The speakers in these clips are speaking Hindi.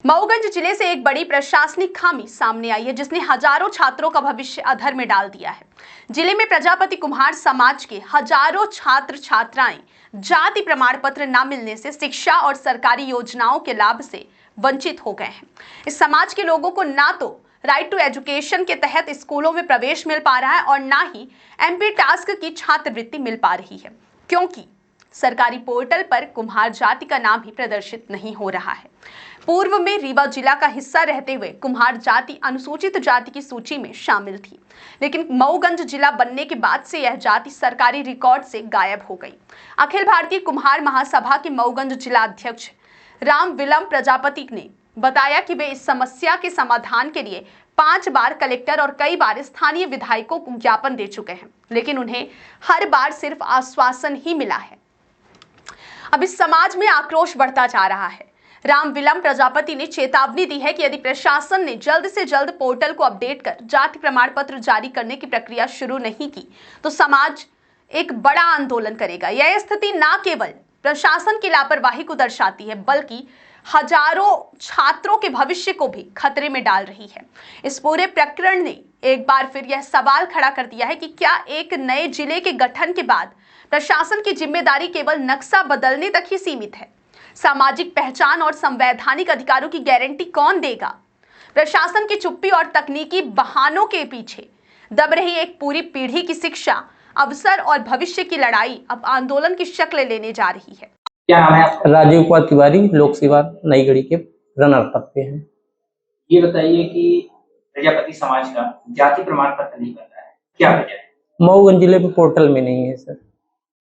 मऊगंज जिले से एक बड़ी प्रशासनिक खामी सामने आई है जिसने हजारों छात्रों का भविष्य अधर में डाल दिया है। जिले में प्रजापति कुम्हार समाज के हजारों छात्र छात्राएं जाति प्रमाण पत्र न मिलने से शिक्षा और सरकारी योजनाओं के लाभ से वंचित हो गए हैं। इस समाज के लोगों को ना तो राइट टू एजुकेशन के तहत स्कूलों में प्रवेश मिल पा रहा है और ना ही एमपी टास्क की छात्रवृत्ति मिल पा रही है, क्योंकि सरकारी पोर्टल पर कुम्हार जाति का नाम ही प्रदर्शित नहीं हो रहा है। पूर्व में रीवा जिला का हिस्सा रहते हुए कुम्हार जाति अनुसूचित जाति की सूची में शामिल थी, लेकिन मऊगंज जिला बनने के बाद से यह जाति सरकारी रिकॉर्ड से गायब हो गई। अखिल भारतीय कुम्हार महासभा के मऊगंज जिला अध्यक्ष राम विलम प्रजापति ने बताया कि वे इस समस्या के समाधान के लिए 5 बार कलेक्टर और कई बार स्थानीय विधायकों को ज्ञापन दे चुके हैं, लेकिन उन्हें हर बार सिर्फ आश्वासन ही मिला है। अब इस समाज में आक्रोश बढ़ता जा रहा है। राम विलम प्रजापति ने चेतावनी दी है कि यदि प्रशासन ने जल्द से जल्द पोर्टल को अपडेट कर जाति प्रमाण पत्र जारी करने की प्रक्रिया शुरू नहीं की तो समाज एक बड़ा आंदोलन करेगा। यह स्थिति न केवल प्रशासन की लापरवाही को दर्शाती है बल्कि हजारों छात्रों के भविष्य को भी खतरे में डाल रही है। इस पूरे प्रकरण ने एक बार फिर यह सवाल खड़ा कर दिया है कि क्या एक नए जिले के गठन के बाद प्रशासन की जिम्मेदारी केवल नक्शा बदलने तक ही सीमित है? सामाजिक पहचान और संवैधानिक अधिकारों की गारंटी कौन देगा? प्रशासन की चुप्पी और तकनीकी बहानों के पीछे दब रही एक पूरी पीढ़ी की शिक्षा, अवसर और भविष्य की लड़ाई अब आंदोलन की शक्ल लेने जा रही है। क्या नाम है आपका? राजीव कुमार तिवारी, लोक सेवा नई गढ़ी के रनर अप पे हैं। ये बताइए कि प्रजापति समाज का जाति प्रमाण पत्र नहीं बन रहा है, क्या वजह है? मऊगंज जिले में पोर्टल में नहीं है सर।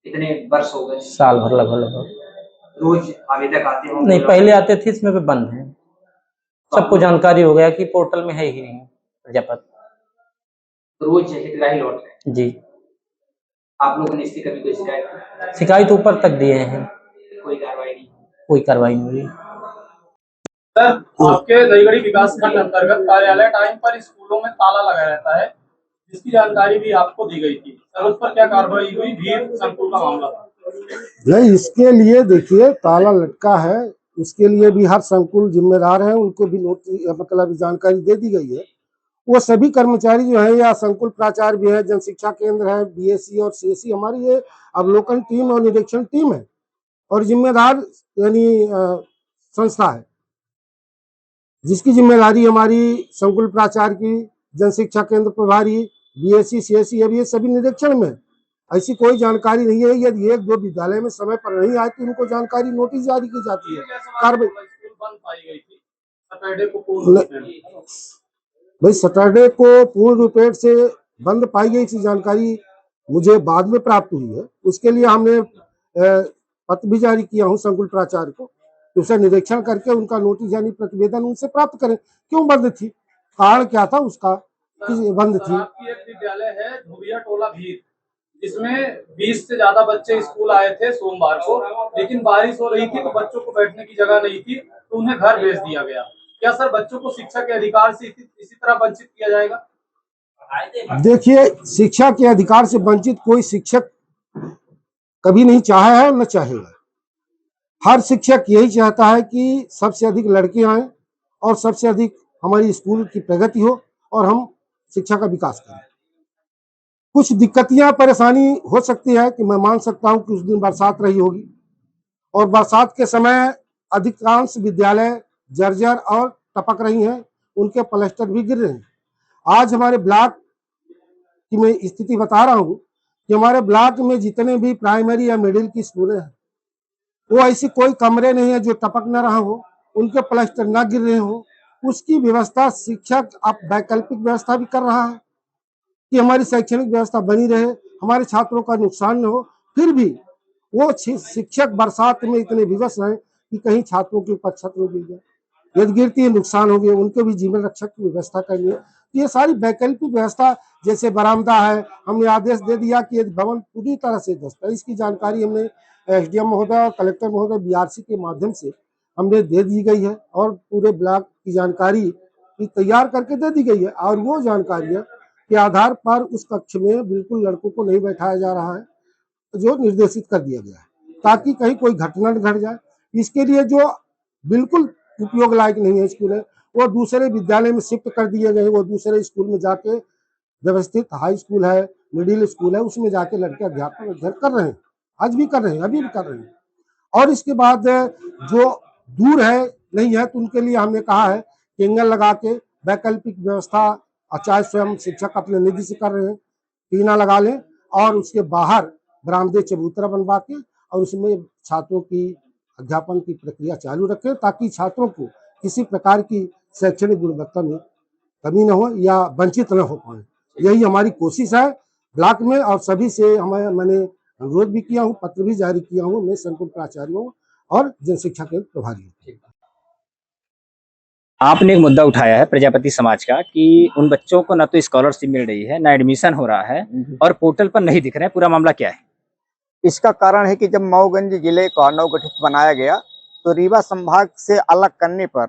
इतने वर्ष हो गए, साल भर लगभग। रोज आवेदक आते होंगे? नहीं, पहले आते थे, इसमें पे बंद है। सबको जानकारी हो गया कि पोर्टल में है ही नहीं प्रजापति। रोज हितग्राही लौट रहे हैं। जी। आप लोगों ने इसकी कभी कोई शिकायत? शिकायत ऊपर तक दिए हैं, कोई कार्रवाई नहीं? कोई कार्रवाई नहीं हुई। सर, आपके नई गढ़ी विकास खंड अंतर्गत कार्यालय टाइम पर स्कूलों में ताला लगा रहता है, जिसकी जानकारी भी आपको दी गई थी। सर, उस पर क्या कार्रवाई हुई? भीड़ संकुल का मामला था। नहीं, इसके लिए देखिए ताला लटका है, उसके लिए भी हर संकुल जिम्मेदार है, उनको भी नोटिस मतलब जानकारी दे दी गई है। वो सभी कर्मचारी जो है या संकुल प्राचार्य भी है, जन शिक्षा केंद्र है, बीएससी और सीएससी, हमारी ये अवलोकन टीम और निरीक्षण टीम है और जिम्मेदार यानी संस्था है जिसकी जिम्मेदारी हमारी संकुल प्राचार्य की, जन शिक्षा केंद्र प्रभारी, बीएससी सीएससी, अब ये सभी निरीक्षण में। ऐसी कोई जानकारी नहीं है। यदि एक दो विद्यालय में समय पर नहीं आए तो उनको जानकारी नोटिस जारी की जाती है। भाई सैटरडे को पूर्ण रूपेण से बंद पाई गई थी, जानकारी मुझे बाद में प्राप्त हुई है। उसके लिए हमने पत्र भी जारी किया हूँ संकुल प्राचार्य को, उसे निरीक्षण करके उनका नोटिस यानी प्रतिवेदन उनसे प्राप्त करें। क्यों बंद थी, कारण क्या था उसका कि बंद थी? आपकी एक विद्यालय है धुबिया टोला भीर, जिसमें 20 से ज्यादा बच्चे स्कूल आए थे सोमवार को, लेकिन बारिश हो रही थी तो बच्चों को बैठने की जगह नहीं थी तो उन्हें घर भेज दिया गया। क्या सर बच्चों को शिक्षा के अधिकार से इसी तरह वंचित किया जाएगा? देखिए, शिक्षा के अधिकार से वंचित कोई शिक्षक कभी नहीं चाहा है और न चाहेगा। हर शिक्षक यही चाहता है कि सबसे अधिक लड़के आए और सबसे अधिक हमारी स्कूल की प्रगति हो और हम शिक्षा का विकास करें। कुछ दिक्कतियां परेशानी हो सकती है कि मैं मान सकता हूं कि उस दिन बरसात रही होगी और बरसात के समय अधिकांश विद्यालय जर्जर और टपक रही हैं, उनके प्लास्टर भी गिर रहे हैं। आज हमारे ब्लॉक की मैं स्थिति बता रहा हूं कि हमारे ब्लॉक में जितने भी प्राइमरी या मिडिल की स्कूलें हैं वो ऐसी कोई कमरे नहीं है जो टपक न रहा हो, उनके प्लास्टर न गिर रहे हो। उसकी व्यवस्था शिक्षक अब वैकल्पिक व्यवस्था भी कर रहा है कि हमारी शैक्षणिक व्यवस्था बनी रहे, हमारे छात्रों का नुकसान न हो। फिर भी वो शिक्षक बरसात में इतने विवश हैं कि कहीं छात्रों के ऊपर छत न गिर जाए, यदि गिरती है नुकसान हो गया, उनके भी जीवन रक्षक की व्यवस्था करनी है। ये सारी वैकल्पिक व्यवस्था, जैसे बरामदा है, हमने आदेश दे दिया कि यदि भवन पूरी तरह से ध्वस्त है, इसकी जानकारी हमने एसडीएम महोदय और कलेक्टर महोदय बीआरसी के माध्यम से हमने दे दी गई है और पूरे ब्लॉक की जानकारी तैयार करके दे दी गई है। और वो जानकारियां के आधार पर उस कक्ष में बिल्कुल लड़कों को नहीं बैठाया जा रहा है जो निर्देशित कर दिया गया है, ताकि कहीं कोई घटना न घट जाए। इसके लिए जो बिल्कुल उपयोग लायक नहीं है स्कूल है, वो दूसरे विद्यालय में शिफ्ट कर दिए गए। वो दूसरे स्कूल में जाके व्यवस्थित हाई स्कूल है, मिडिल स्कूल है, उसमें जाके लड़के अध्यापन अध्ययन कर रहे हैं, आज भी कर रहे हैं, अभी भी कर रहे हैं। और इसके बाद जो दूर है नहीं है तो उनके लिए हमने कहा है कि एंगल लगा के वैकल्पिक व्यवस्था, चाहे स्वयं शिक्षक अपने निधि से कर रहे हैं, टीना लगा लें और उसके बाहर बरामदे चबूतरा बनवा के और उसमें छात्रों की अध्यापन की प्रक्रिया चालू रखें, ताकि छात्रों को किसी प्रकार की शैक्षणिक गुणवत्ता में कमी न हो या वंचित न हो पाए। यही हमारी कोशिश है ब्लॉक में। और सभी से मैंने अनुरोध भी किया हूँ, पत्र भी जारी किया हूँ मैं संकुल प्राचार्यों और जनशिक्षा के प्रभारी। आपने एक मुद्दा उठाया है प्रजापति समाज का कि उन बच्चों को ना तो स्कॉलरशिप मिल रही है, ना एडमिशन हो रहा है और पोर्टल पर नहीं दिख रहे हैं। पूरा मामला क्या है? इसका कारण है कि जब मऊगंज जिले का नवगठित बनाया गया तो रीवा संभाग से अलग करने पर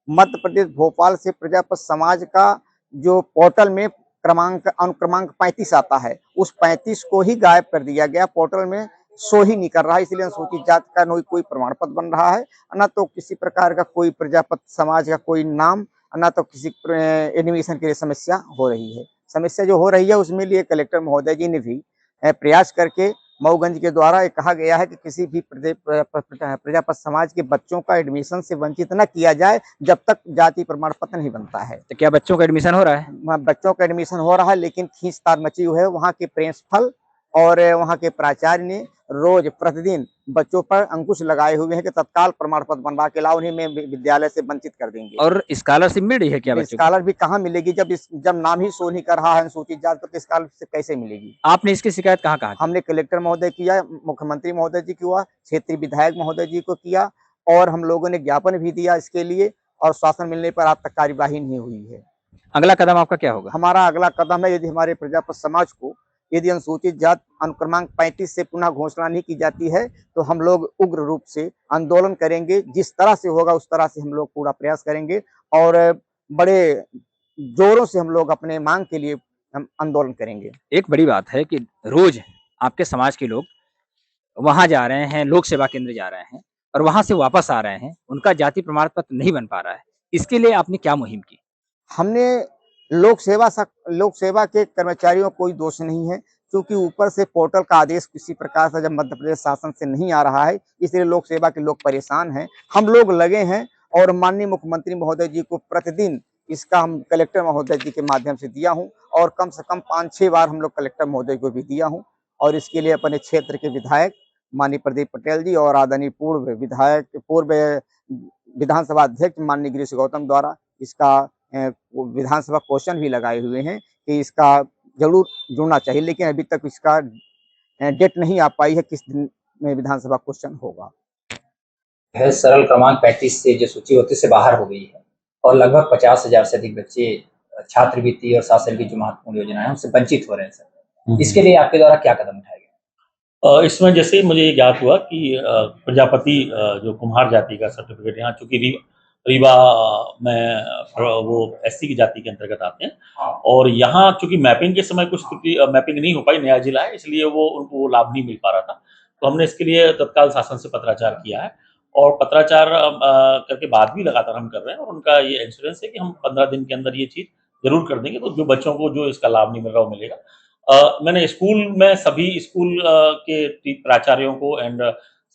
मध्य प्रदेश भोपाल से प्रजापति समाज का जो पोर्टल में अनुक्रमांक 35 आता है, उस 35 को ही गायब कर दिया गया। पोर्टल में शो ही नहीं कर रहा है, इसलिए अनुसूचित जाति का कोई प्रमाण पत्र बन रहा है, न तो किसी प्रकार का कोई प्रजापति समाज का कोई नाम, न तो किसी एडमिशन के लिए समस्या हो रही है। समस्या जो हो रही है उसमें लिए कलेक्टर महोदय जी ने भी प्रयास करके मऊगंज के द्वारा ये कहा गया है कि किसी भी प्रजापति समाज के बच्चों का एडमिशन से वंचित न किया जाए जब तक जाति प्रमाण पत्र नहीं बनता है। तो क्या बच्चों का एडमिशन हो रहा है? बच्चों का एडमिशन हो रहा है, लेकिन खींचतान मची हुई है। वहाँ के प्रिंसिपल और वहाँ के प्राचार्य ने रोज प्रतिदिन बच्चों पर अंकुश लगाए हुए हैं कि तत्काल प्रमाण पत्र बनवा के लाओ, उन्हें मैं विद्यालय से वंचित कर देंगे। और स्कॉलरशिप मिल रही है क्या बच्चों को? स्कॉलर भी कहाँ मिलेगी जब नाम ही शो नहीं कर रहा है अनुसूचित जाति, तो स्कॉलरशिप कैसे मिलेगी? आपने इसकी शिकायत कहाँ कहा? हमने कलेक्टर महोदय किया, मुख्यमंत्री महोदय जी को हुआ, क्षेत्रीय विधायक महोदय जी को किया और हम लोगों ने ज्ञापन भी दिया इसके लिए, और शासन मिलने पर आज तक कार्यवाही नहीं हुई है। अगला कदम आपका क्या होगा? हमारा अगला कदम है, यदि हमारे प्रजापति समाज को यदि अनुसूचित जाति अनुक्रमांक 35 से पुनः घोषणा नहीं की जाती है तो हम लोग उग्र रूप से आंदोलन करेंगे। जिस तरह से होगा उस तरह से हम लोग पूरा प्रयास करेंगे और बड़े जोरों से हम लोग अपने मांग के लिए हम आंदोलन करेंगे। एक बड़ी बात है कि रोज आपके समाज के लोग वहां जा रहे हैं, लोक सेवा केंद्र जा रहे हैं और वहां से वापस आ रहे हैं, उनका जाति प्रमाण पत्र नहीं बन पा रहा है। इसके लिए आपने क्या मुहिम की? हमने लोक सेवा के कर्मचारियों को कोई दोष नहीं है, क्योंकि ऊपर से पोर्टल का आदेश किसी प्रकार से जब मध्य प्रदेश शासन से नहीं आ रहा है, इसलिए लोक सेवा के लोग परेशान हैं। हम लोग लगे हैं और माननीय मुख्यमंत्री महोदय जी को प्रतिदिन इसका हम कलेक्टर महोदय जी के माध्यम से दिया हूं और कम से कम 5-6 बार हम लोग कलेक्टर महोदय को भी दिया हूं। और इसके लिए अपने क्षेत्र के विधायक माननीय प्रदीप पटेल जी और आदरणीय पूर्व विधानसभा अध्यक्ष माननीय गिरीश गौतम द्वारा इसका विधानसभा क्वेश्चन भी लगाए हुए हैं कि इसका जरूर जुड़ना चाहिए, लेकिन अभी तक इसका डेट नहीं आ पाई है किस दिन में विधानसभा क्वेश्चन होगा। सरल क्रमांक 35 से जो सूचीवृत्ति से बाहर हो गई है और लगभग 50,000 से अधिक बच्चे छात्रवृत्ति और शासन की जो महत्वपूर्ण योजना है उनसे वंचित हो रहे हैं सर, इसके लिए आपके द्वारा क्या कदम उठाए गए? इसमें जैसे मुझे ये ज्ञात हुआ कि प्रजापति जो कुम्हार जाति का सर्टिफिकेट यहाँ चूंकि रीवा में वो एससी की जाति के अंतर्गत आते हैं और यहाँ चूंकि मैपिंग के समय कुछ मैपिंग नहीं हो पाई, नया जिला है इसलिए वो उनको लाभ नहीं मिल पा रहा था, तो हमने इसके लिए तत्काल शासन से पत्राचार किया है और पत्राचार करके बाद भी लगातार हम कर रहे हैं और उनका ये इंश्योरेंस है कि हम 15 दिन के अंदर ये चीज जरूर कर देंगे, तो जो बच्चों को जो इसका लाभ नहीं मिल रहा वो मिलेगा। मैंने स्कूल में सभी स्कूल के प्राचार्यों को एंड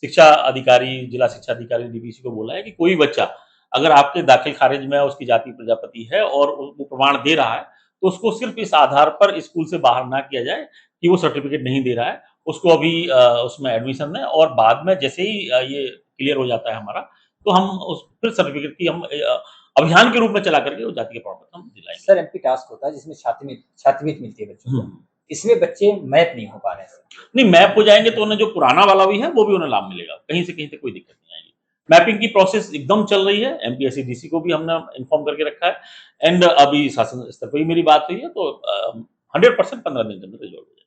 शिक्षा अधिकारी, जिला शिक्षा अधिकारी डीपीसी को बोला है कि कोई बच्चा अगर आपके दाखिल खारिज में उसकी जाति प्रजापति है और वो प्रमाण दे रहा है तो उसको सिर्फ इस आधार पर स्कूल से बाहर ना किया जाए कि वो सर्टिफिकेट नहीं दे रहा है, उसको अभी उसमें एडमिशन दें और बाद में जैसे ही ये क्लियर हो जाता है हमारा तो हम उस फिर सर्टिफिकेट की हम अभियान के रूप में चला करके उस जाति के प्रमाण पत्र हम दिलाएंगे। सर एमपी टास्क होता है जिसमें छात्रवृत्ति मिलती है बच्चों को, इसमें बच्चे मैप नहीं हो पा रहे हैं। नहीं, मैप हो जाएंगे तो उन्हें जो पुराना वाला भी है वो भी उन्हें लाभ मिलेगा, कहीं से कहीं तक कोई दिक्कत नहीं आएगी। मैपिंग की प्रोसेस एकदम चल रही है, एमपीएससी डीसी को भी हमने इन्फॉर्म करके रखा है एंड अभी शासन स्तर पर ही मेरी बात हुई है तो 100% 15 दिन के अंदर रिजॉल्व हो जाएगा।